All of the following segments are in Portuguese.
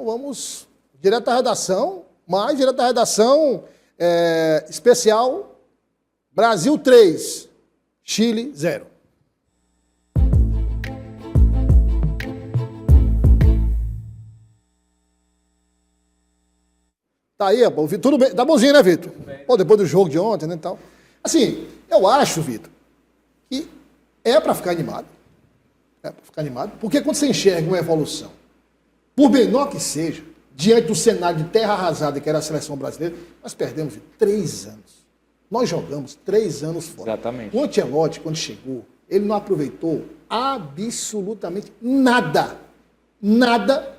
Então vamos direto à redação, mas direto à redação especial Brasil 3, Chile 0. Tá aí, pô, tudo bem? Tá bonzinho, né, Vitor? Pô, depois do jogo de ontem, né, e tal. Assim, eu acho, Vitor, que é para ficar animado. É para ficar animado, porque quando você enxerga uma evolução, por menor que seja, diante do cenário de terra arrasada que era a seleção brasileira, nós perdemos 3 anos. Nós jogamos 3 anos fora. Exatamente. O Ancelotti, quando chegou, ele não aproveitou absolutamente nada. Nada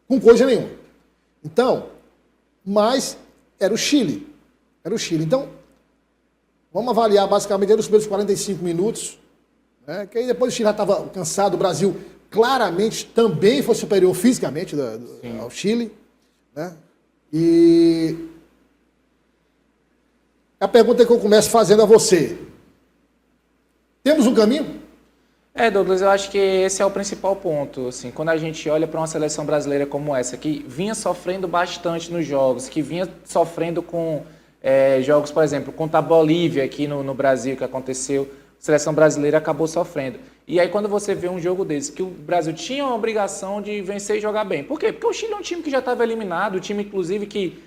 com coisa nenhuma. Então, mas era o Chile. Era o Chile. Então, vamos avaliar basicamente os primeiros 45 minutos, né, que aí depois o Chile já estava cansado, o Brasil claramente também foi superior fisicamente ao Chile. Né? E a pergunta que eu começo fazendo a você. Temos um caminho? Douglas, eu acho que esse é o principal ponto. Assim, quando a gente olha para uma seleção brasileira como essa, que vinha sofrendo bastante nos jogos, que vinha sofrendo com jogos, por exemplo, contra a Bolívia aqui no Brasil, que aconteceu, a seleção brasileira acabou sofrendo. E aí quando você vê um jogo desse, que o Brasil tinha a obrigação de vencer e jogar bem. Por quê? Porque o Chile é um time que já estava eliminado, um time, inclusive, que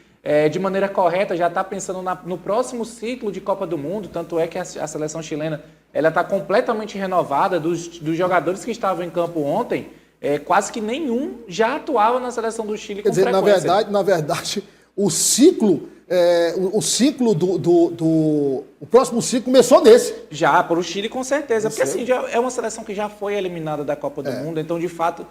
de maneira correta já está pensando no próximo ciclo de Copa do Mundo, tanto é que a seleção chilena ela está completamente renovada, dos jogadores que estavam em campo ontem, quase que nenhum já atuava na seleção do Chile com frequência. Na verdade, o ciclo, o próximo ciclo começou nesse. Já, para o Chile com certeza, porque assim, já é uma seleção que já foi eliminada da Copa do Mundo, então de fato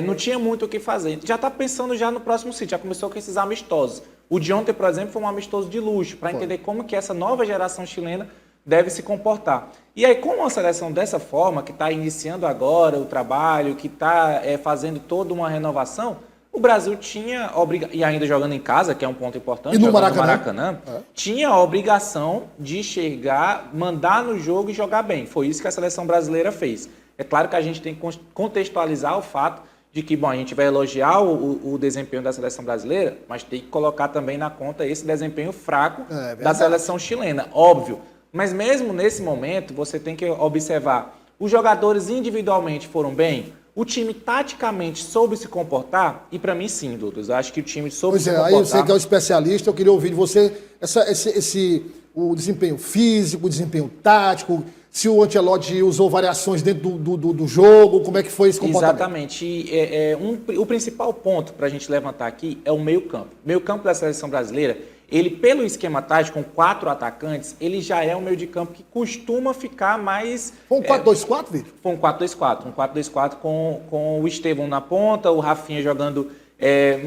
não tinha muito o que fazer. Já está pensando já no próximo ciclo, já começou com esses amistosos. O de ontem, por exemplo, foi um amistoso de luxo, para entender como que essa nova geração chilena deve se comportar. E aí, com uma seleção dessa forma, que está iniciando agora o trabalho, que está fazendo toda uma renovação, o Brasil tinha, e ainda jogando em casa, que é um ponto importante, e no Maracanã, tinha a obrigação de chegar, mandar no jogo e jogar bem. Foi isso que a seleção brasileira fez. É claro que a gente tem que contextualizar o fato de que, bom, a gente vai elogiar o desempenho da seleção brasileira, mas tem que colocar também na conta esse desempenho fraco da seleção chilena, óbvio. Mas mesmo nesse momento, você tem que observar, os jogadores individualmente foram bem? O time taticamente soube se comportar? E para mim sim, Douglas, eu acho que o time soube se comportar. Aí você que é o especialista, eu queria ouvir de você o desempenho físico, o desempenho tático, se o Ancelotti usou variações dentro do jogo, como é que foi esse comportamento? Exatamente. E, o principal ponto para a gente levantar aqui é o meio-campo. O meio-campo da seleção brasileira, ele, pelo esquema tático, com 4 atacantes, ele já é um meio de campo que costuma ficar mais... Foi um 4-2-4, Vitor? Foi um 4-2-4. Um 4-2-4 com o Estevão na ponta, o Rafinha jogando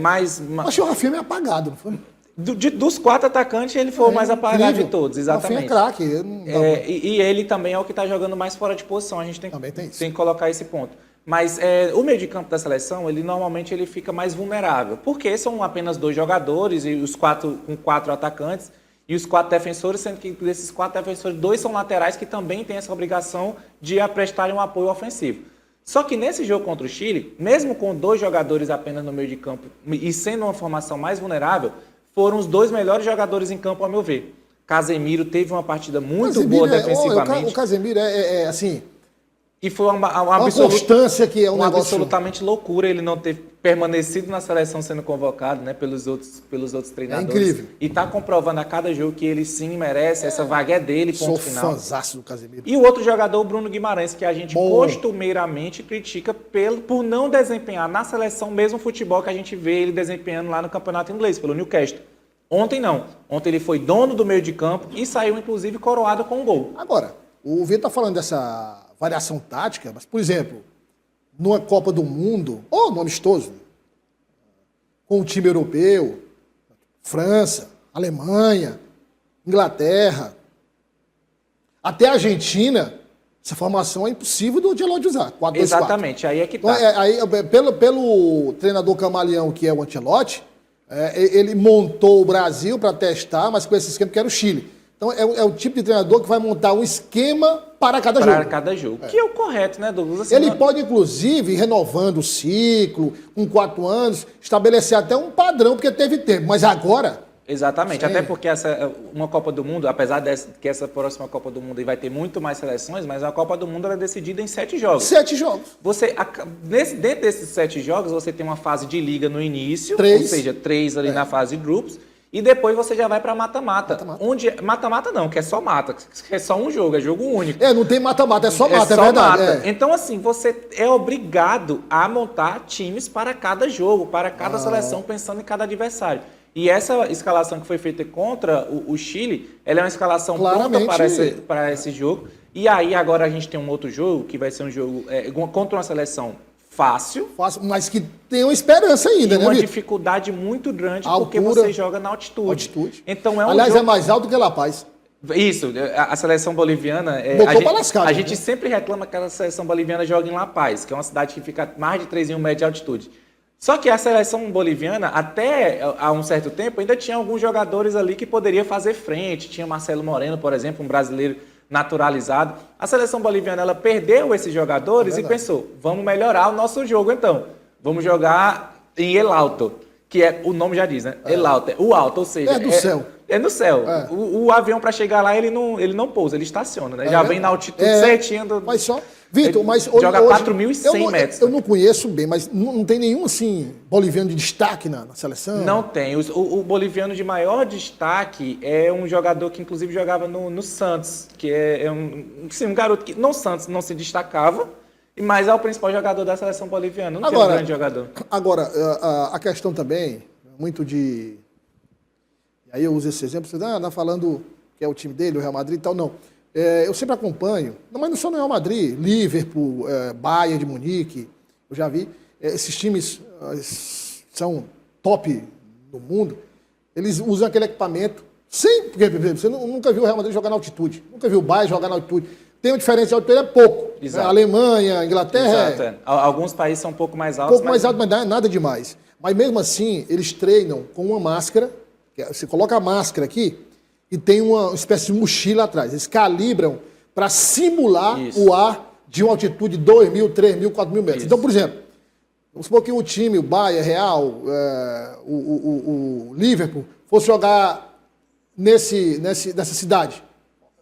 mais... Achei o Rafinha meio apagado, não foi? Dos 4 atacantes, ele foi o mais apagado de todos, exatamente. O Rafinha é craque. E ele também é o que está jogando mais fora de posição. A gente tem que colocar esse ponto. Mas o meio de campo da seleção, ele normalmente ele fica mais vulnerável, porque são apenas 2 jogadores, e os 4 com 4 atacantes, e os 4 defensores, sendo que desses 4 defensores, 2 são laterais que também têm essa obrigação de prestarem um apoio ofensivo. Só que nesse jogo contra o Chile, mesmo com 2 jogadores apenas no meio de campo e sendo uma formação mais vulnerável, foram os 2 melhores jogadores em campo, ao meu ver. Casemiro teve uma partida muito boa defensivamente. O Casemiro assim... E foi uma constância que é um negócio... absolutamente loucura ele não ter permanecido na seleção sendo convocado, né, pelos outros treinadores. É incrível. E tá comprovando a cada jogo que ele sim merece, essa vaga é dele, ponto final. Sou fãzaço do Casemiro. E o outro jogador, o Bruno Guimarães, que a gente costumeiramente critica por não desempenhar na seleção mesmo futebol que a gente vê ele desempenhando lá no campeonato inglês, pelo Newcastle. Ontem não. Ontem ele foi dono do meio de campo e saiu, inclusive, coroado com um gol. Agora, o Vitor tá falando dessa variação tática, mas, por exemplo, numa Copa do Mundo, ou no amistoso, com o time europeu, França, Alemanha, Inglaterra, até a Argentina, essa formação é impossível do Ancelotti usar. 4-2-4. Exatamente, aí é que tá. Pelo treinador camaleão que é o Ancelotti, ele montou o Brasil para testar, mas com esse esquema que era o Chile. Então é o tipo de treinador que vai montar um esquema para cada jogo. Para cada jogo. Que é o correto, né, Douglas? Assim, Ele pode, inclusive, renovando o ciclo, com 4 anos, estabelecer até um padrão, porque teve tempo. Mas agora... Exatamente, até porque uma Copa do Mundo, apesar que essa próxima Copa do Mundo vai ter muito mais seleções, mas a Copa do Mundo ela é decidida em 7 jogos. 7 jogos. Dentro desses 7 jogos, você tem uma fase de liga no início, 3. ou seja, 3 ali na fase de grupos, e depois você já vai para mata-mata. Mata-mata não, que é só mata, que é só um jogo, é jogo único. Não tem mata-mata, é só mata, é verdade. Mata. Então, assim, você é obrigado a montar times para cada jogo, para cada seleção, pensando em cada adversário. E essa escalação que foi feita contra o Chile, ela é uma escalação pronta para esse jogo. E aí agora a gente tem um outro jogo, que vai ser um jogo contra uma seleção fácil. Mas que tem uma esperança ainda, né, uma Vitor? dificuldade muito grande, Altura, porque você joga na altitude. Então Aliás, é mais alto que La Paz. Isso, a seleção boliviana... A gente sempre reclama que a seleção boliviana joga em La Paz, que é uma cidade que fica a mais de 3.000 metros de altitude. Só que a seleção boliviana, até há um certo tempo, ainda tinha alguns jogadores ali que poderia fazer frente. Tinha Marcelo Moreno, por exemplo, um brasileiro naturalizado. A seleção boliviana ela perdeu esses jogadores e pensou, vamos melhorar o nosso jogo então. Vamos jogar em El Alto, que o nome já diz, né? El Alto, o alto, ou seja... É do céu. É no céu. O avião, para chegar lá, ele não pousa, ele estaciona, né? Já vem na altitude certinho. Mas só... Vitor, mas joga 4.100 metros. Eu não conheço bem, mas não tem nenhum, assim, boliviano de destaque na seleção? Não tem. O boliviano de maior destaque é um jogador que, inclusive, jogava no Santos, que é um garoto que no Santos não se destacava, mas é o principal jogador da seleção boliviana. Não tem um grande jogador. Agora, a questão também, muito de... Aí eu uso esse exemplo, você está falando que é o time dele, o Real Madrid e tal, não. Eu sempre acompanho, mas não só no Real Madrid, Liverpool, Bayern de Munique, eu já vi. Esses times são top do mundo, eles usam aquele equipamento porque você nunca viu o Real Madrid jogar na altitude, nunca viu o Bayern jogar na altitude. Tem uma diferença de altitude, é pouco. Exato. Alemanha, Inglaterra... Exato. Alguns países são um pouco mais altos. Mais alto, mas não é nada demais. Mas mesmo assim, eles treinam com uma máscara, você coloca a máscara aqui, e tem uma espécie de mochila atrás. Eles calibram para simular o ar de uma altitude de 2.000, 3.000, 4.000 metros. Isso. Então, por exemplo, vamos supor que o time, o Bayern, Real, o Liverpool, fosse jogar nessa cidade.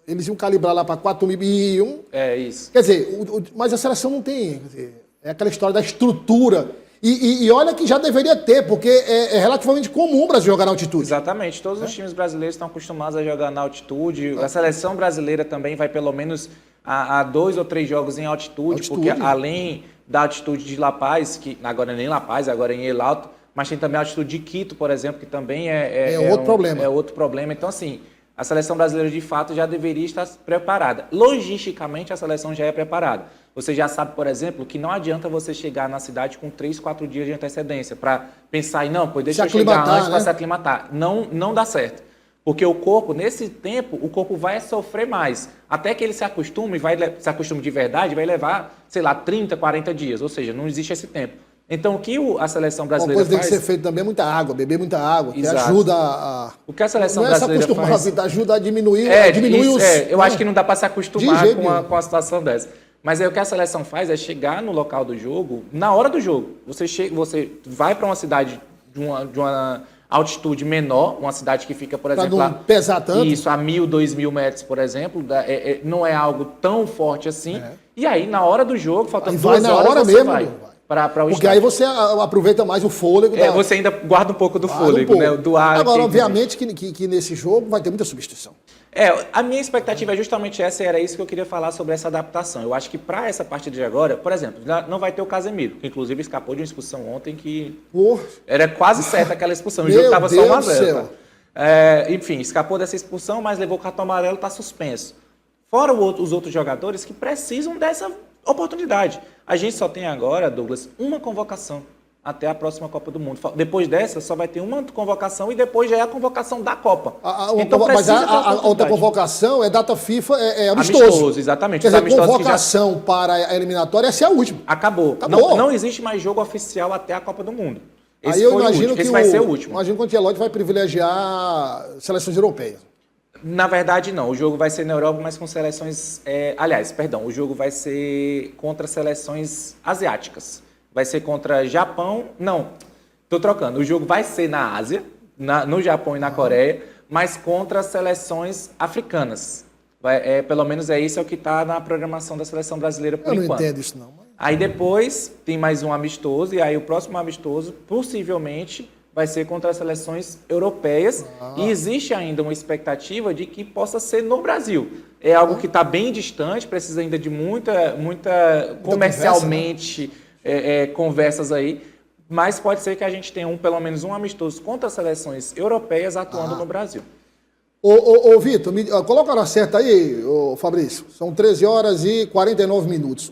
Eles iam calibrar lá para 4.000. É isso. Quer dizer, mas a seleção não tem. Quer dizer, é aquela história da estrutura. E olha que já deveria ter, porque é relativamente comum o Brasil jogar na altitude. Exatamente. Todos os times brasileiros estão acostumados a jogar na altitude. A seleção brasileira também vai pelo menos a 2 ou 3 jogos em altitude, porque além da altitude de La Paz, que agora nem La Paz, agora é em El Alto, mas tem também a altitude de Quito, por exemplo, que também é outro problema. É outro problema. Então, assim, a seleção brasileira, de fato, já deveria estar preparada. Logisticamente, a seleção já é preparada. Você já sabe, por exemplo, que não adianta você chegar na cidade com 3, 4 dias de antecedência para pensar, deixa eu chegar antes para se aclimatar. Não dá certo. Porque o corpo, nesse tempo, o corpo vai sofrer mais. Até que ele se acostume, se acostume de verdade, vai levar, 30, 40 dias. Ou seja, não existe esse tempo. Então, o que a seleção brasileira faz... Uma coisa tem que ser feita também é muita água, beber muita água, que ajuda a... O que a seleção brasileira faz... ajuda a diminuir, eu acho que não dá para se acostumar com a situação dessa. Mas aí o que a seleção faz é chegar no local do jogo, na hora do jogo. Você vai para uma cidade de uma altitude menor, uma cidade que fica, por exemplo... Para não pesar tanto. Isso, a 1.000, 2.000 metros, por exemplo, não é algo tão forte assim. E aí, na hora do jogo, faltando 2 horas, você vai. Porque aí você aproveita mais o fôlego. Você ainda guarda um pouco do fôlego, né? Do ar. Agora, obviamente, que nesse jogo vai ter muita substituição. A minha expectativa é justamente essa, e era isso que eu queria falar sobre essa adaptação. Eu acho que para essa partida de agora, por exemplo, não vai ter o Casemiro, que inclusive escapou de uma expulsão ontem que era quase certa aquela expulsão. O jogo estava só 1-0. Enfim, escapou dessa expulsão, mas levou o cartão amarelo, está suspenso. Fora os outros jogadores que precisam dessa oportunidade. A gente só tem agora, Douglas, uma convocação até a próxima Copa do Mundo. Depois dessa, só vai ter uma convocação e depois já é a convocação da Copa. Mas a outra convocação é data FIFA, é amistoso. Exatamente. Quer dizer, convocação para a eliminatória, essa é a última. Acabou. Não existe mais jogo oficial até a Copa do Mundo. Esse vai ser o último. Imagino que o Ancelotti vai privilegiar seleções europeias. Na verdade, não. O jogo vai ser na Europa, mas com seleções... aliás, perdão, o jogo vai ser contra seleções asiáticas. Vai ser contra Japão... Não, estou trocando. O jogo vai ser na Ásia, no Japão e na Coreia, mas contra seleções africanas. Pelo menos isso é o que está na programação da seleção brasileira por enquanto. Eu não entendo isso, não. Aí depois tem mais um amistoso, e aí o próximo amistoso, possivelmente, vai ser contra as seleções europeias. E existe ainda uma expectativa de que possa ser no Brasil. É algo que está bem distante, precisa ainda de muita comercialmente, conversas aí. Mas pode ser que a gente tenha pelo menos um amistoso contra as seleções europeias atuando no Brasil. Ô Vitor, coloca a hora certa aí, Fabrício. São 13 horas e 49 minutos.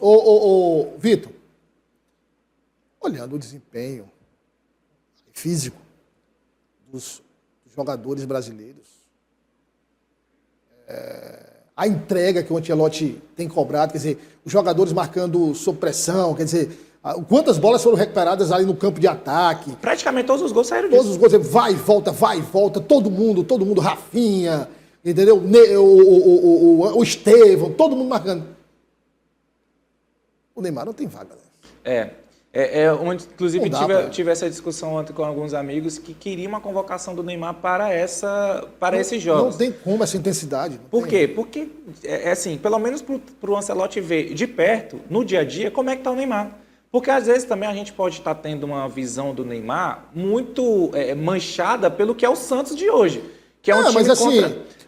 Vitor, olhando o desempenho físico dos jogadores brasileiros, a entrega que o Ancelotti tem cobrado, quer dizer, os jogadores marcando sob pressão, quer dizer, quantas bolas foram recuperadas ali no campo de ataque. Praticamente todos os gols saíram disso. Todos os gols, vai e volta, todo mundo, Rafinha, entendeu? O Estevão, todo mundo marcando. O Neymar não tem vaga, né? Inclusive, tive essa discussão ontem com alguns amigos que queriam uma convocação do Neymar para esses jogos. Não tem como essa intensidade. Por quê? Porque, assim, pelo menos para o Ancelotti ver de perto, no dia a dia, como é que está o Neymar. Porque, às vezes, também a gente pode estar tendo uma visão do Neymar muito manchada pelo que é o Santos de hoje. Que é um time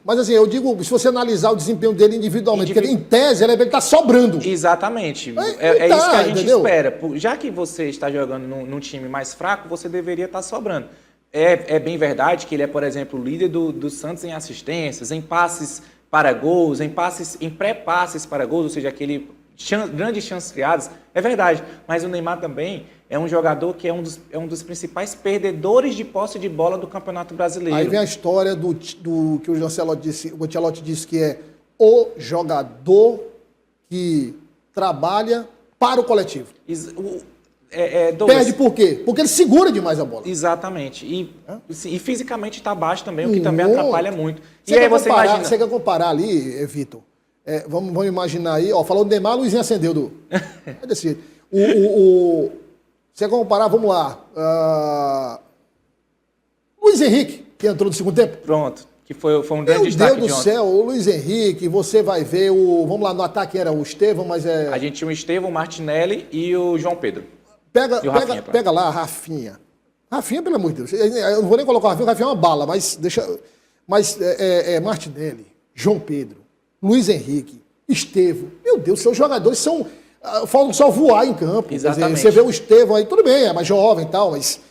Mas assim, eu digo, se você analisar o desempenho dele individualmente, porque em tese ele está sobrando. Exatamente. É isso que a gente espera. Já que você está jogando num time mais fraco, você deveria estar sobrando. É bem verdade que ele é, por exemplo, o líder do Santos em assistências, em passes para gols, em pré-passes para gols, ou seja, grandes chances criadas, é verdade, mas o Neymar também é um jogador que é um dos principais perdedores de posse de bola do Campeonato Brasileiro. Aí vem a história do que o Ancelotti disse que é o jogador que trabalha para o coletivo. Perde por quê? Porque ele segura demais a bola. Exatamente. E fisicamente está baixo também, o que também atrapalha muito. Você quer comparar ali, Vitor? Vamos imaginar aí, falou do Neymar, Luizinho acendeu É desse jeito. Você quer comparar, vamos lá. Luiz Henrique, que entrou no segundo tempo. Pronto, que foi um grande destaque de ontem. Meu Deus do céu, o Luiz Henrique, você vai ver vamos lá, no ataque era o Estevão, mas A gente tinha o Estevão, o Martinelli e o João Pedro. Pega lá a Rafinha. Rafinha, pelo amor de Deus. Eu não vou nem colocar o Rafinha é uma bala, mas Martinelli, João Pedro, Luiz Henrique, Estevão. Meu Deus, seus jogadores são... Faltam só voar em campo. Exatamente. Você vê o Estevão aí, tudo bem, é mais jovem e tal, mas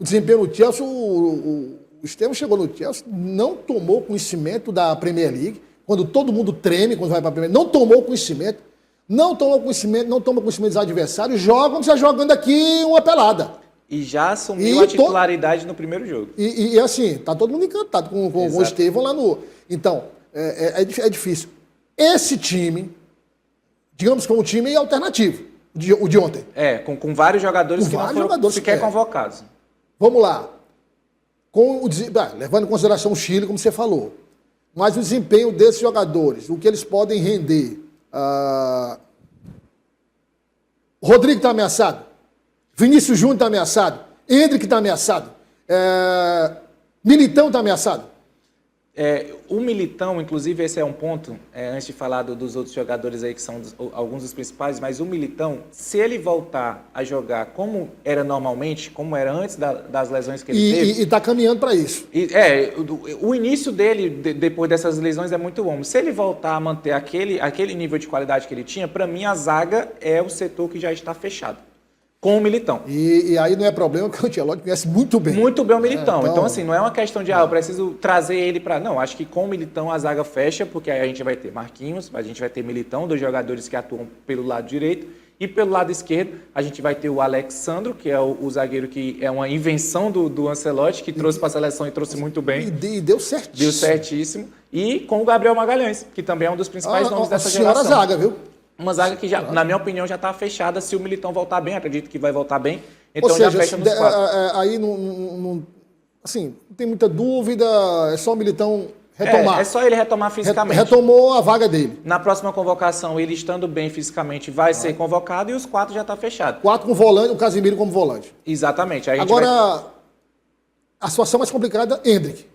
o desempenho no Chelsea, o Estevão chegou no Chelsea, não tomou conhecimento da Premier League, quando todo mundo treme quando vai para a Premier League, não toma conhecimento dos adversários, joga como se estivesse jogando aqui uma pelada. E já assumiu a titularidade no primeiro jogo. E assim, tá todo mundo encantado com o Estevão lá no... Então, é difícil. Esse time, digamos que é um time alternativo, o de ontem. Com vários jogadores que não foram sequer convocados. Vamos lá. Levando em consideração o Chile, como você falou. Mas o desempenho desses jogadores, o que eles podem render. Rodrigo está ameaçado. Vinícius Júnior está ameaçado. Endrick está ameaçado. Militão está ameaçado. O Militão, inclusive, esse é um ponto, antes de falar dos outros jogadores aí que são alguns dos principais, mas o Militão, se ele voltar a jogar como era normalmente, como era antes das lesões que ele teve... E está caminhando para isso. O início dele, depois dessas lesões, é muito bom. Se ele voltar a manter aquele nível de qualidade que ele tinha, para mim a zaga é o setor que já está fechado. Com o Militão. E aí não é problema, porque o Ancelotti conhece muito bem. Muito bem o Militão. Então, assim, não é uma questão de, eu preciso trazer ele para... Não, acho que com o Militão a zaga fecha, porque aí a gente vai ter Marquinhos, a gente vai ter Militão, dois jogadores que atuam pelo lado direito, e pelo lado esquerdo a gente vai ter o Alexandro, que é o zagueiro que é uma invenção do Ancelotti, que trouxe para a seleção e trouxe muito bem. E deu certíssimo. Deu certíssimo. E com o Gabriel Magalhães, que também é um dos principais nomes dessa geração. Zaga, viu? Uma zaga que, na minha opinião, já está fechada se o Militão voltar bem. Acredito que vai voltar bem. Então, ou seja, já fecha nos quatro. Aí não tem muita dúvida. É só o Militão retomar. É só ele retomar fisicamente. Retomou a vaga dele. Na próxima convocação, ele estando bem fisicamente, vai ser convocado e os 4 já tá fechado. 4 com volante, o Casemiro como volante. Exatamente. Agora, a situação mais complicada, Endrick.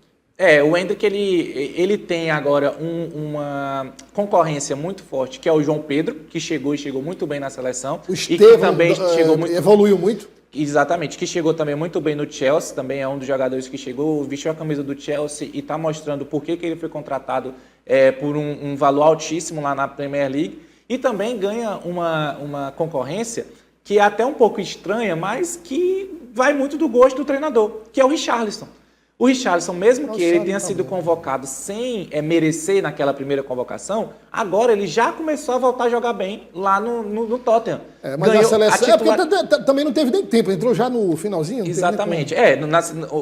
O Endrick, ele tem agora uma concorrência muito forte, que é o João Pedro, que chegou e chegou muito bem na seleção. O Estevão, e que também chegou muito... evoluiu muito. Exatamente, que chegou também muito bem no Chelsea, também é um dos jogadores que chegou, vestiu a camisa do Chelsea e está mostrando por que ele foi contratado por um valor altíssimo lá na Premier League. E também ganha uma concorrência que é até um pouco estranha, mas que vai muito do gosto do treinador, que é o Richarlison. O Richarlison, mesmo que ele tenha sido convocado sem merecer naquela primeira convocação, agora ele já começou a voltar a jogar bem lá no Tottenham. Mas a seleção... porque também não teve nem tempo, entrou já no finalzinho. Exatamente.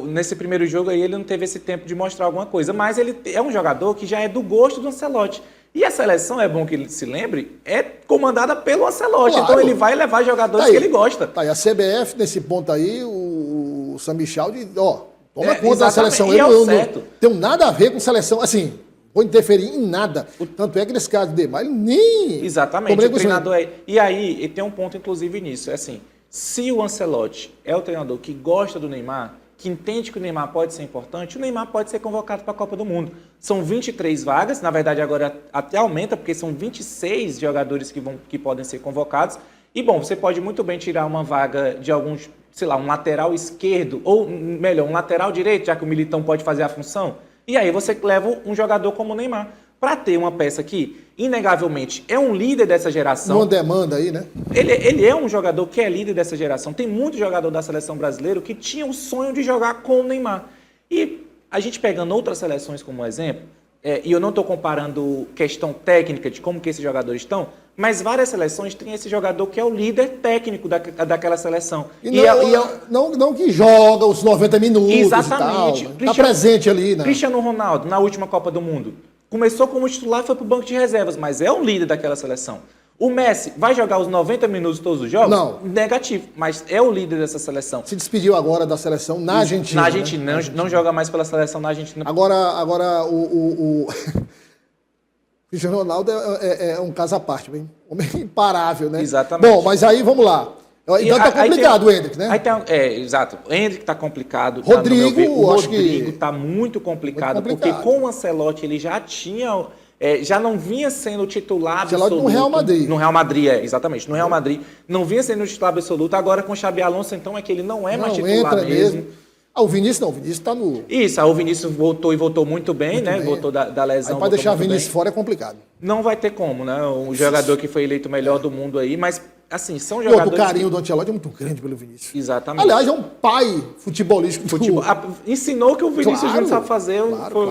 Nesse primeiro jogo aí ele não teve esse tempo de mostrar alguma coisa, mas ele é um jogador que já é do gosto do Ancelotti. E a seleção, é bom que ele se lembre, é comandada pelo Ancelotti. Claro. Então ele vai levar jogadores que ele gosta. Tá aí, a CBF, nesse ponto aí, o São Michel diz, toma conta da seleção. Eu não tenho nada a ver com seleção. Assim, vou interferir em nada. Tanto é que nesse caso de Neymar, ele nem... Exatamente, o treinador é... E aí, ele tem um ponto, inclusive, nisso. É assim, se o Ancelotti é o treinador que gosta do Neymar, que entende que o Neymar pode ser importante, o Neymar pode ser convocado para a Copa do Mundo. São 23 vagas, na verdade agora até aumenta, porque são 26 jogadores que podem ser convocados. E, bom, você pode muito bem tirar uma vaga de alguns... sei lá, um lateral esquerdo, ou melhor, um lateral direito, já que o Militão pode fazer a função. E aí você leva um jogador como o Neymar. Para ter uma peça que, inegavelmente, é um líder dessa geração. Uma demanda aí, né? Ele é um jogador que é líder dessa geração. Tem muito jogador da seleção brasileira que tinha o sonho de jogar com o Neymar. E a gente pegando outras seleções como exemplo, e eu não estou comparando questão técnica de como que esses jogadores estão, mas várias seleções têm esse jogador que é o líder técnico daquela seleção. Não que joga os 90 minutos. Exatamente. Está presente ali, né? Cristiano Ronaldo, na última Copa do Mundo, começou como titular e foi para o banco de reservas, mas é o líder daquela seleção. O Messi vai jogar os 90 minutos todos os jogos? Não. Negativo, mas é o líder dessa seleção. Se despediu agora da seleção na Argentina. Na Argentina, né? não joga mais pela seleção na Argentina. Agora o Cristiano Ronaldo é um caso à parte, bem. Homem imparável, né? Exatamente. Bom, mas aí vamos lá. Então tá complicado o Endrick, né? Exato. O Endrick tá complicado. Rodrigo, o Rodrigo tá muito complicado, porque com o Ancelotti ele já tinha... já não vinha sendo titular absoluto. No Real Madrid. No Real Madrid, exatamente. No Real Madrid. Não vinha sendo titular absoluto. Agora com o Xabi Alonso, então, é que ele não é mais titular mesmo. O Vinícius não. O Vinícius tá no... Isso, o Vinícius voltou e voltou muito bem, né? Voltou da lesão. Aí pra deixar o Vinícius fora é complicado. Não vai ter como, né? Um jogador que foi eleito o melhor do mundo aí, mas... Assim, são jogadores... O carinho do Ancelotti é muito grande pelo Vinícius. Exatamente. Aliás, é um pai futebolístico. Ensinou o que o Vinícius Júnior sabe fazer,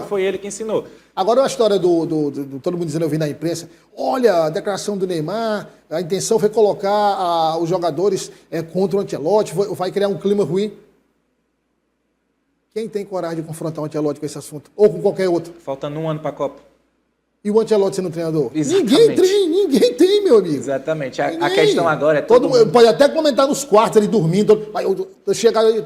foi ele que ensinou. Agora a história do todo mundo dizendo, eu vi na imprensa, olha, a declaração do Neymar, a intenção foi colocar os jogadores contra o Ancelotti, vai criar um clima ruim. Quem tem coragem de confrontar o Ancelotti com esse assunto? Ou com qualquer outro? Faltando um ano para a Copa. E o Ancelotti sendo treinador? Exatamente. Ninguém tem, meu amigo. Exatamente. A questão agora é todo mundo... Pode até comentar nos quartos ali dormindo. Chegar aí...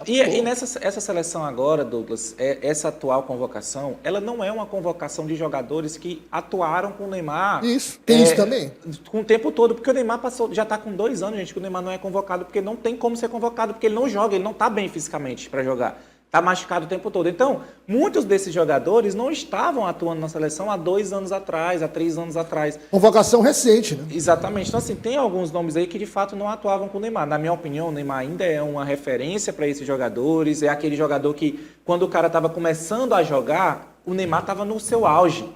E essa seleção agora, Douglas, essa atual convocação, ela não é uma convocação de jogadores que atuaram com o Neymar. Isso, tem isso também. Com o tempo todo, porque o Neymar já está com 2 anos, gente, que o Neymar não é convocado, porque não tem como ser convocado, porque ele não joga, ele não está bem fisicamente para jogar. Está machucado o tempo todo. Então, muitos desses jogadores não estavam atuando na seleção há 2 anos atrás, há 3 anos atrás. Convocação recente, né? Exatamente. Então, assim, tem alguns nomes aí que de fato não atuavam com o Neymar. Na minha opinião, o Neymar ainda é uma referência para esses jogadores. É aquele jogador que, quando o cara estava começando a jogar, o Neymar estava no seu auge.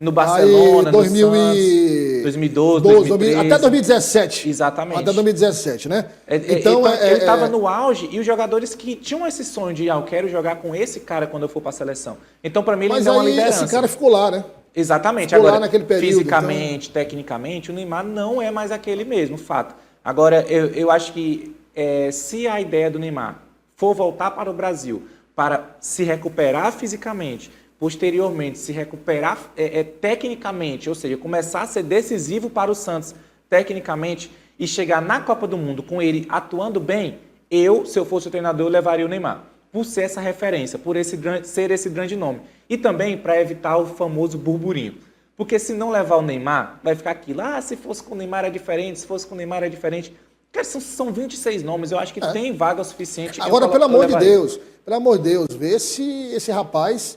No Barcelona, aí, 2012, 2013. Até 2017. Exatamente. Até 2017, né? Então, ele estava no auge e os jogadores que tinham esse sonho de, eu quero jogar com esse cara quando eu for para a seleção. Então, para mim, ele ainda é uma liderança. Esse cara ficou lá, né? Exatamente. Ficou agora, lá naquele período, fisicamente, tecnicamente, o Neymar não é mais aquele mesmo, fato. Agora, eu acho que se a ideia do Neymar for voltar para o Brasil para se recuperar fisicamente, posteriormente se recuperar tecnicamente, ou seja, começar a ser decisivo para o Santos tecnicamente e chegar na Copa do Mundo com ele atuando bem, se eu fosse o treinador, eu levaria o Neymar. por ser essa referência, por ser esse grande nome. E também para evitar o famoso burburinho. Porque se não levar o Neymar, vai ficar aquilo. Se fosse com o Neymar é diferente, se fosse com o Neymar é diferente. Cara, são 26 nomes, eu acho que tem vaga o suficiente. Agora, pelo amor de Deus, vê se esse rapaz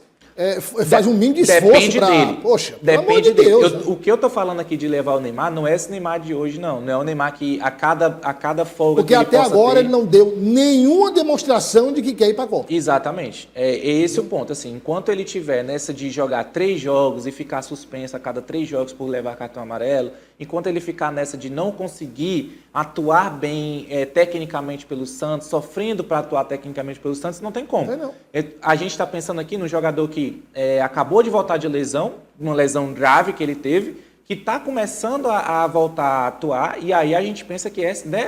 faz um mínimo de esforço depende dele. Poxa, depende pelo amor de dele. Deus. O que eu tô falando aqui de levar o Neymar não é esse Neymar de hoje, não. Não é o Neymar que a cada folga Porque que ele até possa agora ter... ele não deu nenhuma demonstração de que quer ir para a Copa. Exatamente. É esse o ponto. Assim, enquanto ele tiver nessa de jogar 3 jogos e ficar suspenso a cada 3 jogos por levar cartão amarelo, enquanto ele ficar nessa de não conseguir atuar bem tecnicamente pelo Santos, sofrendo para atuar tecnicamente pelo Santos, não tem como. Não. A gente está pensando aqui no jogador que acabou de voltar de lesão, uma lesão grave que ele teve, que está começando a voltar a atuar, e aí a gente pensa que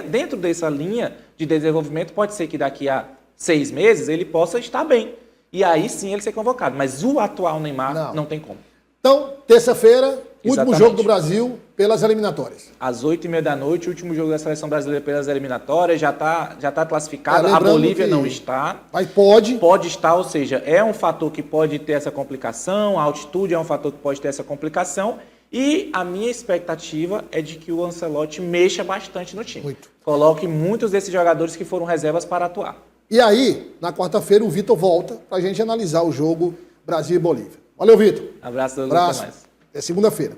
dentro dessa linha de desenvolvimento pode ser que daqui a 6 meses ele possa estar bem. E aí sim ele ser convocado. Mas o atual Neymar não tem como. Então, terça-feira, último Exatamente. jogo do Brasil pelas eliminatórias. Às 8h30 da noite, último jogo da Seleção Brasileira pelas eliminatórias, já tá classificado. A Lembrando Bolívia que- não está. Mas pode. Pode estar, ou seja, é um fator que pode ter essa complicação, a altitude é um fator que pode ter essa complicação, e a minha expectativa é de que o Ancelotti mexa bastante no time. Muito. Coloque muitos desses jogadores que foram reservas para atuar. E aí, na quarta-feira, o Vitor volta para a gente analisar o jogo Brasil e Bolívia. Valeu, Vitor. Abraço, Douglas. Abraço. Até mais. É segunda-feira.